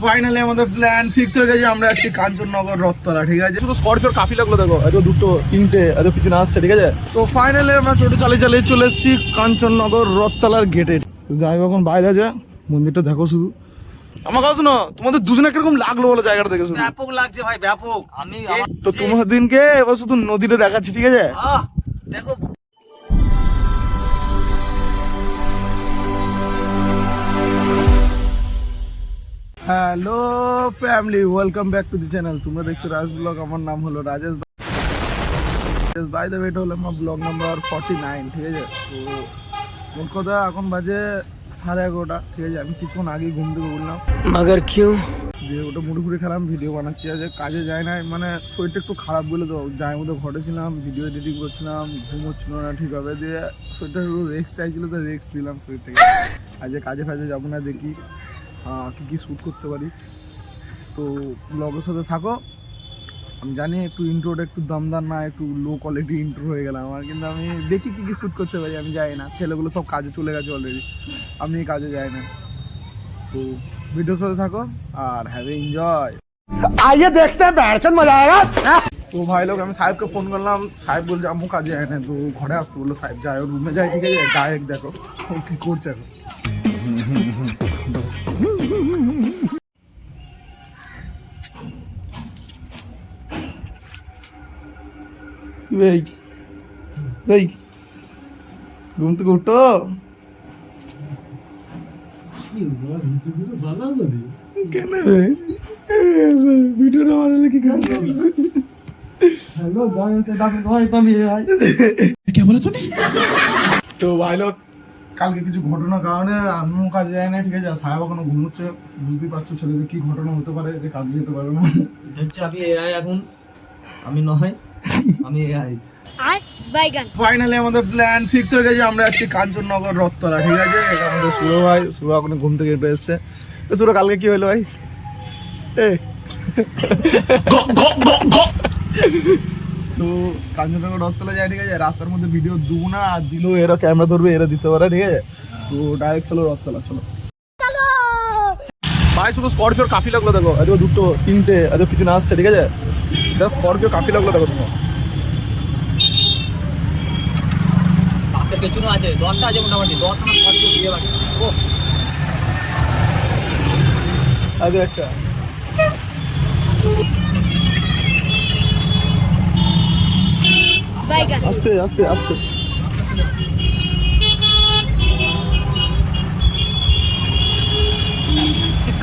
Finally আমাদের plan fix হয়ে গেছে, আমরা যাচ্ছি কাঞ্চননগর রথতলা। ঠিক আছে, শুধু স্করপিওর কাফিলাগুলো দেখো, এত দুটো তিনটে এত পিছনে আসছে। ঠিক আছে, তো ফাইনালি আমরা টোটো চালিয়ে চালিয়ে চলে এসেছি কাঞ্চননগর রথতলার গেটে। যাই হোক, এখন বাইরে আছে, মন্দিরটা দেখো শুধু। আমার কথা শোনো, তোমাদের দুজনে কিরকম লাগলো বলো জায়গাটা দেখে? শুধু ব্যাপক লাগছে ভাই, ব্যাপক। তো তোমার দিনকে এবার শুধু নদীটা দেখাচ্ছি। ঠিক আছে, দেখো hello family, welcome back to the channel. তোমরা দেখছো রাজ ব্লগ, আমার নাম হলো রাজেশ। বাই দ্য ওয়ে, এটা হলো আমার ব্লগ নাম্বার 49। ঠিক আছে, তো মোট কথা এখন বাজে 11:30। ঠিক আছে, আমি কিছুক্ষণ আগেই ঘুম থেকে উঠলাম, মগর কিউ দিয়ে ওটা মুড়ি খেলাম, ভিডিও বানাচ্ছি। আজ কাজে যায় না, মানে শরীরটা একটু খারাপ বলে তো যাই মধ্যে ঘটেছিলাম, ভিডিও এডিটিং করছিলাম, ঘুম হচ্ছিল না ঠিকভাবে, দিয়ে শরীরটা একটু রেস্ট চাইছিল, তো রেস্ট দিলাম শরীর থেকে। আজ কাজে ফাজে যাবো না, দেখি কী কী শ্যুট করতে পারি। তো ব্লগের সাথে থাকো। আমি জানি একটু ইন্ট্রোটা একটু দমদার না, একটু লো কোয়ালিটি ইন্ট্রো হয়ে গেলাম আমার, কিন্তু আমি দেখি কী কী শ্যুট করতে পারি। আমি যাই না, ছেলেগুলো সব কাজে চলে গেছে অলরেডি, আমি কাজে যাই না। তো ভিডিওর সাথে থাকো আর হ্যাভ এ এনজয়। আইয়ে দেখতে हैं, बैठ मजा आएगा। তো ভাই লোক, আমি সাহেবকে ফোন করলাম, সাহেব বলছে আম্মু কাজে যায় না, তো ঘরে আসতে বললো। সাহেব যায়, ওর রুমে যায়। ঠিক আছে, ডাইরেক্ট দেখো ও কী করছে এখন। এই এই ঘুম থেকে উঠো, কেন ভিডিওটা বানালে কি করবে? তো ভাই লোক, কালকে কিছু ঘটনার কারণে আমিও কাজে যাই না। ঠিক আছে, সাহেব এখনো ঘুমোচ্ছে। বুঝতেই পারছো ছেলেদের কি ঘটনা হতে পারে যে কাজে যেতে পারবে না। হচ্ছে আমি এআই, এখন আমি নয়, আমি এআই। ফাইনালি আমাদের প্ল্যান ফিক্স হয়ে গেছে, আমরা যাচ্ছি কাঞ্চননগর রথতলা। ঠিক আছে, এটা আমাদের সুরো ভাই। সুরো এখন ঘুম থেকে উঠে এসছে। তো সুরো, কালকে কি হলো ভাই? তো কাঞ্চননগর রথতলা যায়। ঠিক আছে, রাস্তার মধ্যে ভিডিও দেবো না, আর দিলেও এরা ক্যামেরা ধরবে, এরা দিতে পারে। ঠিক আছে, তো ডাইরেক্ট চলো রথতলা, চলো ভাই। শুধু স্করপিওর কাফিলাগুলো দেখো, এত দুটো তিনটে এত পিছনে আসছে। ঠিক আছে, এটা স্করপিও কাফিলাগুলো দেখো তোমরা। পেছনে আছে 10টা আছে, মোটামুটি 10টা স্করপিও দিয়ে বাকি। ও আগে একটা আস্তে আস্তে আস্তে।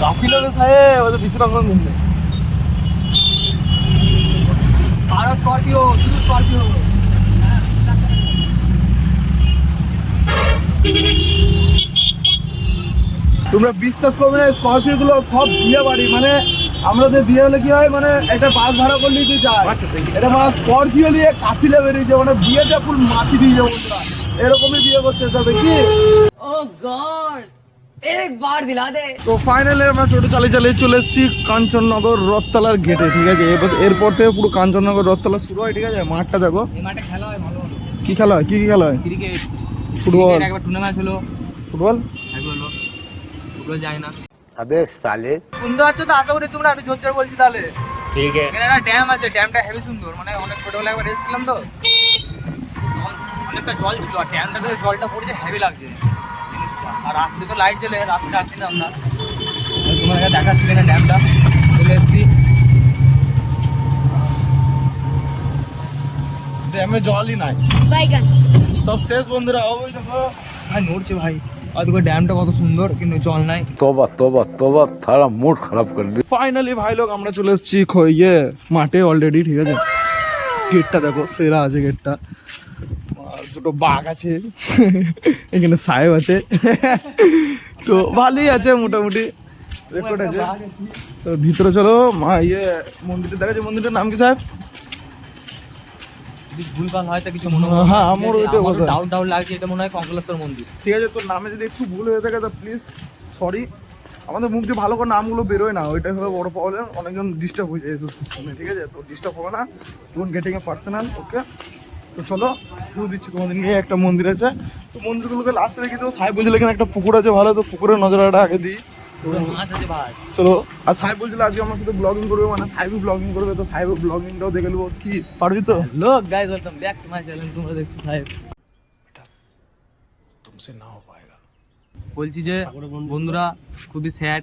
কাফিলা রে সাহেব, ওদের পিছনে আমার ঘুম নেই। আর স্করপিও, শুধু স্করপিও। তোমরা বিশ্বাস করবে না, স্করপিও গুলো সব বিয়ে বাড়ি, মানে আমাদের বিয়ে হলে কি হয়, মানে একটা বাস ভাড়া করলে কি যায়, এটা মানে স্করপিও নিয়ে কাফিলা বেরিয়েছে, মানে বিয়েটা ফুল মাছি দিয়ে যাবো, এরকমই বিয়ে করতে যাবে কি। ও গড, একবার দিলা দে। তো ফাইনালি আমরা টোটো চালিয়ে চালিয়ে চলে এসেছি কাঞ্চননগর রথতলার গেটে। ঠিক আছে, এরপর থেকে পুরো কাঞ্চননগর রথতলা শুরু হয়। ঠিক আছে, মাঠটা দেখো, এই মাঠে খেলা হয় ভালো ভালো। কি খেলা হয়? কি কি খেলা হয়? ক্রিকেট, ফুটবল, একবার টুর্নামেন্ট হলো। ফুটবল একবার হলো, ফুটবল যায় না। अबे साले সুন্দর আছে তো, আশা করি তোমরা। আমি জোর জোর বলছি তাহলে। ठीक है। এখানে একটা ড্যাম আছে, ড্যামটা হেভি সুন্দর, মানে অনেক ছোটবেলা একবার এসেছিলাম তো, অনেকটা জল ছিল, আর ড্যামটা থেকে জলটা পড়ছে, হেভি লাগছে জিনিসটা। আর রাত্রে তো লাইট জ্বলে, রাত্রে আসছিলাম না, তোমার কাছে দেখাচ্ছি না ড্যামটা। চলে এসেছি, ড্যামে জলই নাই, সব শেষ বন্ধুরা। ওই দেখো ভাই নড়ছে ভাই, আর দেখো ড্যামটা কত সুন্দর, কিন্তু জল নাই। तोबा तोबा तोबा थारा मूड खराब कर दी। ফাইনালি ভাই লোক, আমরা চলে এসেছি ইয়ে মাঠে অলরেডি। ঠিক আছে, গেটটা দেখো, সেরা আছে গেটটা। আর দুটো বাঘ আছে, এখানে সাহেব আছে, তো ভালোই আছে মোটামুটি, রেকর্ড আছে। তো ভিতরে চলো, মন্দিরটা দেখা যায়। মন্দিরটার নাম কি সাহেব? যদি ভুলভাল হয় তো কিছু মনে হয়। হ্যাঁ, আমার ওইটা কথা। ডাউট ডাউট লাগছে, এটা মনে হয় কঙ্কলেশ্বর মন্দির। ঠিক আছে, তোর নামে যদি একটু ভুল হয়ে থাকে তো প্লিজ সরি। আমাদের মুখ দিয়ে ভালো করে নামগুলো বেরোয় না, ওইটাই হলো বড় প্রবলেম। অনেকজন ডিস্টার্ব হয়ে যায় এসব শুনে। ঠিক আছে, তো ডিস্টার্ব হবে না, ডোন্ট গেটিং এ পার্সোনাল, ওকে? তো চলো পুজো দিচ্ছি তোমাদের নিয়ে। একটা মন্দির আছে, তো মন্দিরগুলোকে লাস্টে দেখি। তো সাহেব বলছিল এখানে একটা পুকুর আছে ভালো, তো পুকুরের নজরটা আগে দিই। পুরো মাছ আছে ভাই। চলো। আর সাহেব বলছিল আজকে আমার সাথে ব্লগিং করবে, মানে সাহেবও ব্লগিং করবে, তো সাহেবের ব্লগিংটাও দেখে নেবো। কি পারবি তো? লোক guys welcome back to my channel. তোমরা দেখছো সাহেব। তুমসে না হো পায়েগা। বলছি যে বন্ধুরা খুবই স্যাড,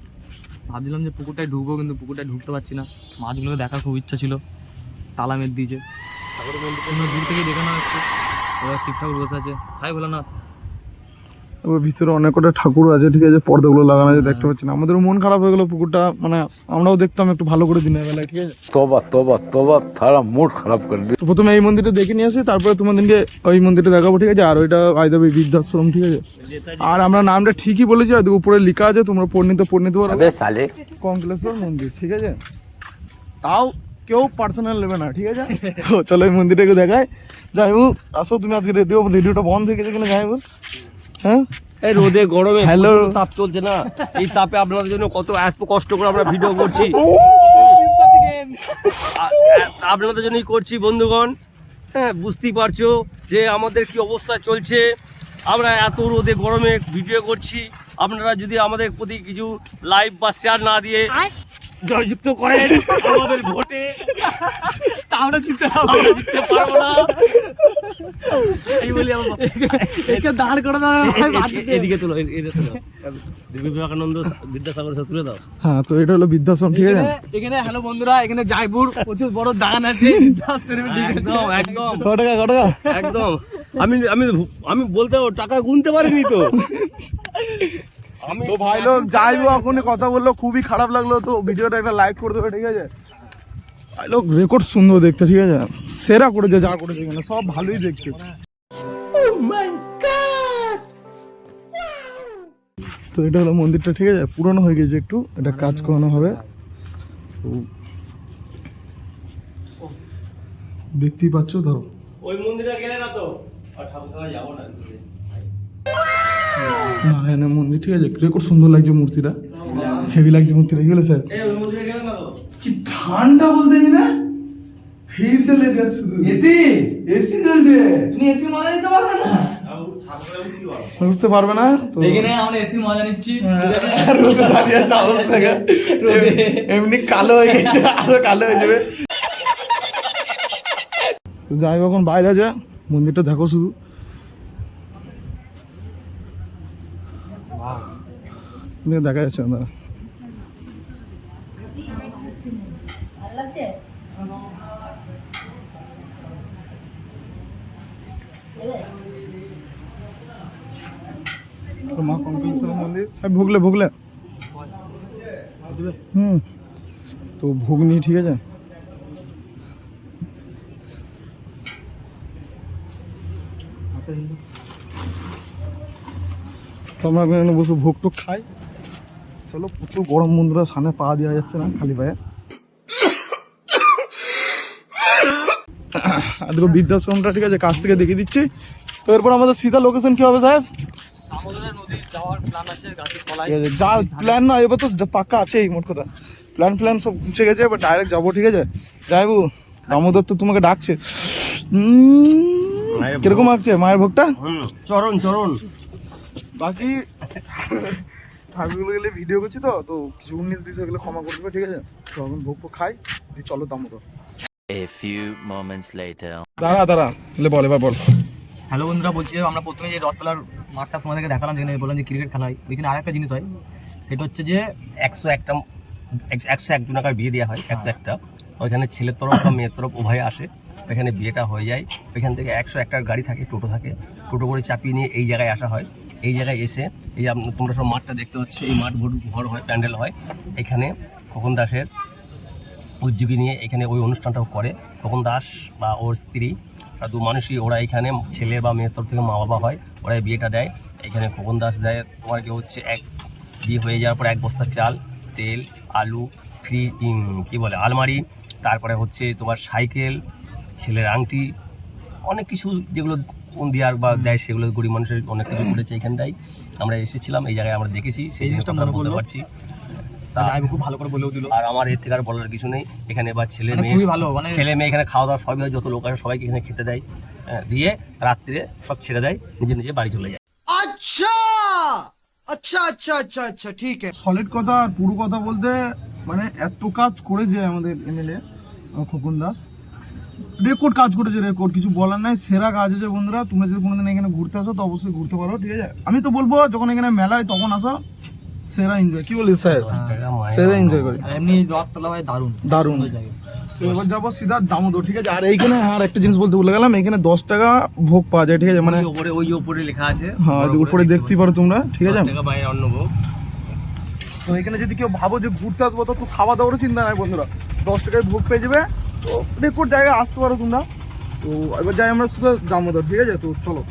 ভাবছিলাম যে পুকুরটায় ঢুকবো কিন্তু পুকুরটায় ঢুকতে পারছি না। মাছগুলোকে দেখার খুব ইচ্ছা ছিল, তালা মেরে দিয়েছে। তোমরা দূর থেকে দেখানো হচ্ছে ওরা শিব ঠাকুর বসে আছে। হাই ভোলানাথ। ওর ভিতরে অনেক কটা ঠাকুর আছে, ঠিক আছে, পর্দাগুলো লাগানো আছে, দেখতে পাচ্ছি না। আমাদেরও মন খারাপ হয়ে গেলো পুকুরটা, মানে আমরাও দেখতাম একটু ভালো করে দিনের বেলায়, ঠিক আছে। तौबा तौबा तौबा थारा मूड खराब कर दिया। তো প্রথমে এই মন্দিরটা দেখে নিয়ে আসি, তারপরে তোমাদেরকে ওই মন্দিরটা দেখাবো, ঠিক আছে। আর ওইটা আইদাবি বৃদ্ধাশ্রম, ঠিক আছে। আর আমরা নামটা ঠিকই বলেছি, হয়তো উপরে লেখা আছে, তোমরা পড়ে নিতে পারো। अबे साले কঙ্কলেশ্বর মন্দির, ঠিক আছে। তাও কেউ পার্সোনাল নেবে না, ঠিক আছে। তো চলো এই মন্দিরটাকে দেখায়। যাই হোক, আসো তুমি। আজকে রেডিওটা বন্ধ হয়ে গেছে কিনা যাই হোক। হ্যাঁ, এই রোদে গরমে Hello. প্রচুর তাপ চলছে না, এই তাপে আপনাদের জন্য এত কষ্ট করে আমরা ভিডিও করছি, আপনাদের জন্যই করছি বন্ধুগণ। হ্যাঁ, বুঝতেই পারছো যে আমাদের কি অবস্থা চলছে। আমরা এত রোদে গরমে ভিডিও করছি, আপনারা যদি আমাদের প্রতি কিছু লাইভ বা শেয়ার না দিয়ে জয়যুক্ত করেন আমাদের ভোটে, আমরা জিততে আমরা জিততে পারবো না। এই বলি একে দাঁড় করে এদিকে তোলো, এদিকে তোলো, বিবেকানন্দ বিদ্যাসাগর তুলে দাও। হ্যাঁ, তো এটা হলো বৃদ্ধাশ্রম, ঠিক আছে। এখানে হ্যালো বন্ধুরা, এখানে জয়পুর প্রচুর বড় দান আছে। একদম একদম কত টাকা একদম। আমি আমি আমি বলতে টাকা গুনতে পারিনি তো। তো ভাই লোক যাই হোক, এখন কথা বললো, খুবই খারাপ লাগলো। তো ভিডিওটা একটা লাইক করে দেবে, ঠিক আছে। ভাই লোক রেকর্ড সুন্দর দেখতে, ঠিক আছে। সেরা করেছে যা করেছে, এখানে সব ভালোই দেখতে। তো এটা হলো মন্দিরটা, ঠিক আছে। পুরনো হয়ে গেছে একটু, এটা কাজ করানো হবে। তো দেখতেই পাচ্ছ, ধরো ওই মন্দিরে গেলে না তো আর ঠাকুরখানা যাবো না। নারায়ণের মন্দির, ঠিক আছে। রেকর্ড সুন্দর লাগছে মূর্তিটা, হেভি লাগছে মূর্তিটা। কি বলে স্যার? এই ওই মন্দিরে গেলে না তো। কি ঠান্ডা বলতে না, ফিলটা লেগে আছে শুধু। এসি এসি চলছে, তুমি এসির মজা নিতে পারবে না। উঠতে পারবে না। তো এখানে আমরা এসির মজা নিচ্ছি। রোদে দাঁড়িয়ে আছে অবস্থা থেকে, এমনি কালো হয়ে গেছে, আরো কালো হয়ে যাবে। তো যাই হোক, এখন বাইরে যা, মন্দিরটা দেখো শুধু। দেখা যাচ্ছে না। মা কঙ্কলেশ্বর মন্দির, সব ভুগলে তো ভোগ নিই, ঠিক আছে। তো আমরা এখানে বসে ভোগ টোগ খাই। চলো, প্রচুর গরম বন্ধুরা, সামনে পা দেওয়া যাচ্ছে না খালি পায়ে। আজকে বৃদ্ধাশ্রমটা, ঠিক আছে, কাছ থেকে দেখিয়ে দিচ্ছি। তো এরপর আমাদের সিধা লোকেশন কি হবে সাহেব? দামোদর নদী যাওয়ার প্ল্যান আছে, গাছের তলায়। ঠিক আছে, যা প্ল্যান না, এবার তো পাক্কা আছেই, মোট কথা প্ল্যান সব গুছিয়ে গেছে। এবার ডাইরেক্ট যাবো, ঠিক আছে। যাইবো, দামোদর তো তোমাকে ডাকছে। কিরকম লাগছে মায়ের ভোগটা? চরণ চরণ। বাকি ঠাকুরগুলো গেলে ভিডিও করছি, তো কিছু 19-20 হয়ে গেলে ক্ষমা করে দেবে, ঠিক আছে। তো এখন ভোগ খাই, দিয়ে চলো Damodar. A few moments later. দাঁড়া বল, এবার বল। হ্যালো বন্ধুরা, বলছি যে আমরা প্রথমে যে রথতলার মাঠটা তোমাদেরকে দেখালাম, যেখানে বললাম যে ক্রিকেট খেলা হয়, ওইখানে আরেকটা জিনিস হয়। সেটা হচ্ছে যে 101 জনাকার বিয়ে দেওয়া হয়, 101টা। ওইখানে ছেলের তরফ বা মেয়ের তরফ উভয় আসে, ওইখানে বিয়েটা হয়ে যায়। ওইখান থেকে 101টার গাড়ি থাকে, টোটো থাকে, টোটো করে চাপিয়ে নিয়ে এই জায়গায় আসা হয়। এই জায়গায় এসে এই তোমরা সব মাঠটা দেখতে পাচ্ছ, এই মাঠ ঘর হয়, প্যান্ডেল হয়। এখানে খোকন দাসের উদ্যোগী নিয়ে এখানে ওই অনুষ্ঠানটাও করে। খোকন দাস বা ওর স্ত্রী দু মানুষই, ওরা এখানে ছেলে বা মেয়ের তরফ থেকে মা বাবা হয়, ওরা বিয়েটা দেয়। এখানে খোকন দাস দেয় তোমার কি হচ্ছে, বিয়ে হয়ে যাওয়ার পর 1 বস্তা চাল, তেল, আলু, ফ্রি কী বলে আলমারি, তারপরে হচ্ছে তোমার সাইকেল, ছেলের আংটি, অনেক কিছু যেগুলো দেওয়ার বা দেয়, সেগুলো গরিব মানুষের অনেক কিছু করেছে। এখানটাই আমরা এসেছিলাম, এই জায়গায় আমরা দেখেছি, সেই জিনিসটা মনে বলতে পারছি। খুব ভালো করে বলেও দিল। আর আমার এর থেকে আর বলার কিছু নেই। এখানে বা ছেলে মানে মেয়ে এখানে খাওয়া দাওয়া সবই হয়, যত লোক আছে সবাইকে এখানে খেতে দেয়, দিয়ে রাত্রে সব ছেড়ে দেয়, নিজে বাড়ি চলে যায়। अच्छा ठीक है। সলিড কথা আর পুরো কথা বলতে মানে এত কাজ করেছে আমাদের এমএলএ খোকন দাস, রেকর্ড কাজ করেছে, রেকর্ড, কিছু বলার নাই, সেরা কাজ হয়েছে। বন্ধুরা তোমরা যদি কোনোদিন এখানে ঘুরতে আসো তো অবশ্যই ঘুরতে পারো, ঠিক আছে? আমি তো বলবো যখন এখানে মেলা হয় তখন আসো, সেরা এনজয়। কি বলিস সাহেব? সেরা এনজয় করি, আর এমনি রথতলা ভাই দারুণ দারুণ। তো এবার যাবো সিধা দামোদর, ঠিক আছে? আর এইখানে আর একটা জিনিস বলতে ভুলে গেলাম, এখানে 10 টাকা ভোগ পাওয়া যায়, ঠিক আছে? মানে ওই উপরে লেখা আছে, হ্যাঁ উপরে দেখতেই পারো তোমরা, ঠিক আছে? 10 টাকা বাইরে অন্ন ভোগ। তো এখানে যদি কেউ ভাবো যে ঘুরতে আসবো তো খাওয়া দাওয়ারও চিন্তা নাই বন্ধুরা, 10 টাকায় ভোগ পেয়ে যাবে। তো রেকর্ড জায়গায় আসতে পারো তোমরা। তো এবার যাই আমরা শুধু দামোদর, ঠিক আছে? তো চলো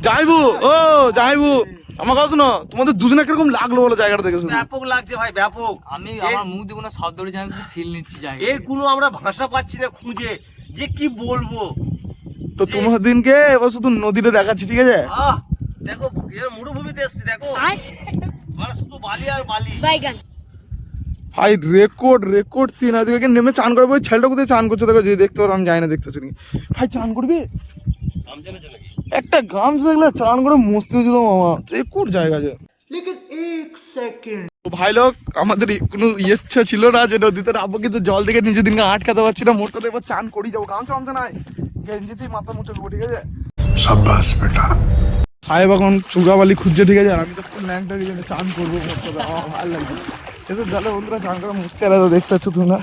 যাইবু, ও যাইবু, আমার কথা শোনো, তোমাদের দুজনে কিরকম লাগলো বলো জায়গাটা দেখে? শুধু ব্যাপক লাগছে ভাই, ব্যাপক। আমি আমার মুখ দিয়ে কোনো শব্দ উঠে যাচ্ছে, ফিল নিচ্ছি জায়গা। এর কোনো আমরা ভাষা পাচ্ছি না খুঁজে যে কি বলবো। তো তোমার দিনকে এবার শুধু নদীটা দেখাচ্ছি, ঠিক আছে? আহ দেখো মরুভূমিতে এসছি, দেখো মানে শুধু বালি আর বালি। ভাই রেকর্ড সিন। আজকে নেমে চান করবো, ওই ছেলেটা কোথায় চান করছে দেখো, যে দেখতে পারো, আমি জানি না দেখতে পাচ্ছি নাকি। ভাই চান করবি? একটা গামছা দেখলে চান করে মস্তি হয়েছিল মামা, রেকর্ড জায়গা আছে। তো ভাই লোক, আমাদের কোনো ইচ্ছা ছিল না যে নদীতে নামবো, কিন্তু জল থেকে নিজের দিনকে আটকাতে পারছি না। মোট কথা এবার চান করি যাবো, গামছা গামছা নাই, গেঞ্জিতেই মাথা মুছে দেবো, ঠিক আছে? शाबाश बेटा। সাহেব এখন চুগাবালি খুঁজছে, ঠিক আছে? আর আমি তো ফুল ল্যাংটা দিয়ে চান করবো, মোট কথা আমার ভালো লাগছে। এসব জলে বন্ধুরা চান করা মুশকিল আছে, দেখতে পাচ্ছ তোমরা,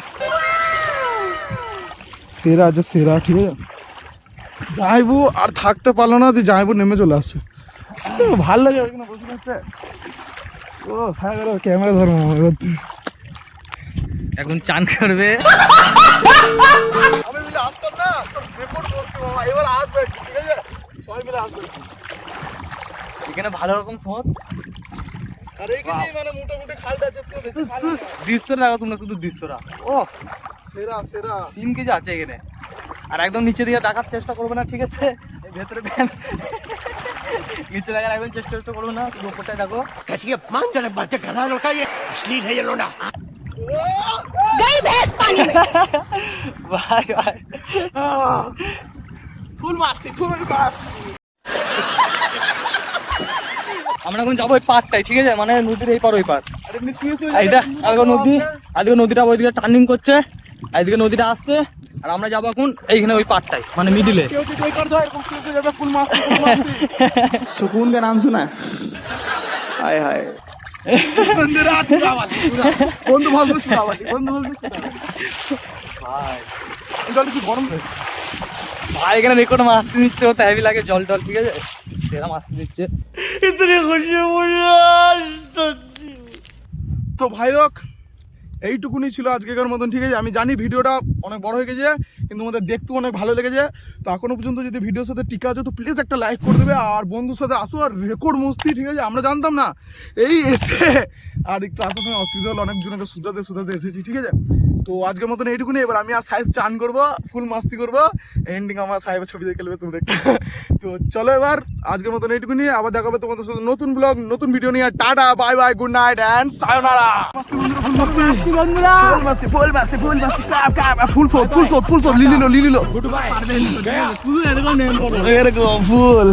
সেরা আছে সেরা, ঠিক আছে? যাইবো আর থাকতে পারলো না, দিয়ে যাইবো নেমে চলে আসছে, ভাল লাগে ওইখানে বসে থাকতে। ও সাহেব ক্যামেরা ধরো এখন চান করবে। আমি মিলে আসতাম না, রেকর্ড করতে মামা, এবার আসবে, ঠিক আছে? সবাই মিলে আসবে। এখানে ভালো রকম স্মোক, আর এইখানে মানে মোটামুটি খালটা আছে, তো বেশি খাল না। দৃশ্যটা দেখো তোমরা, শুধু দৃশ্যটা, ও সেরা সেরা। সিন কিছু আছে এখানে। আর একদম নিচে দিকে দেখার চেষ্টা করবে না, ঠিক আছে? এই ভেতরে ভ্যান নিচে দেখার একদম চেষ্টা করবে না, শুধু উপরটাই দেখো। ভাই ভাই ফুল মাস্তি, ফুল মাস্তি। আমরা এখন যাবো এই পারটাই, ঠিক আছে? মানে নদীর এই পার ওই পার, আর এমনি শুয়ে শুয়ে আর এটা আগে নদী, আদিকে নদীটা ওইদিকে টার্নিং করছে, আর এদিকে নদীটা আসছে, আর আমরা যাবো এখন এইখানে ওই পারটাই, মানে মিডিলে। কেউ যদি ওই পার ধরে এরকম শুয়ে শুয়ে যাবে, ফুল মাস্তি, ফুল মাস্তি। सुकून का नाम सुना है? हाय हाय बंदरा चुरावाली, বন্ধু ভাবলো চুরাবালি, বন্ধু ভাবলো চুরাবালি। ভাই জল কি গরম রে? ভাই এখানে রেকর্ড মাছতে নিচ্ছে, ও হেভি লাগে, জল টল, ঠিক আছে? সেরা মাছতে দিচ্ছে। তো ভাই লোক, এইটুকুনি ছিল আজকেকার মতন, ঠিক আছে? আমি জানি ভিডিওটা অনেক বড় হয়ে গেছে, কিন্তু আমাদের দেখতেও অনেক ভালো লেগেছে। তো এখনো পর্যন্ত যদি ভিডিওর সাথে টিকা আছে তো প্লিজ একটা লাইক করে দেবে, আর বন্ধুর সাথে আসো, আর রেকর্ড মস্তি, ঠিক আছে? আমরা জানতাম না, এই এসে আর একটু আসার সময় অসুবিধা হলো, অনেকজনকে সুধাতে এসেছি, ঠিক আছে? তো আজকের মতন এইটুকুনি। এবার আমি আর সাহেব চান করবো, ফুল মাস্তি করবো, এন্ডিং আমার সাহেবের ছবি দেখে নেবে তোমরা। তো চলো এবার আজকের মতন এইটুকুনি, আবার দেখা হবে তোমাদের সাথে নতুন ব্লগ, নতুন ভিডিও নিয়ে। Ta-ta, bye bye, good night and sayonara. ফুল লিলিলো, গুড বাই, এরকম ফুল।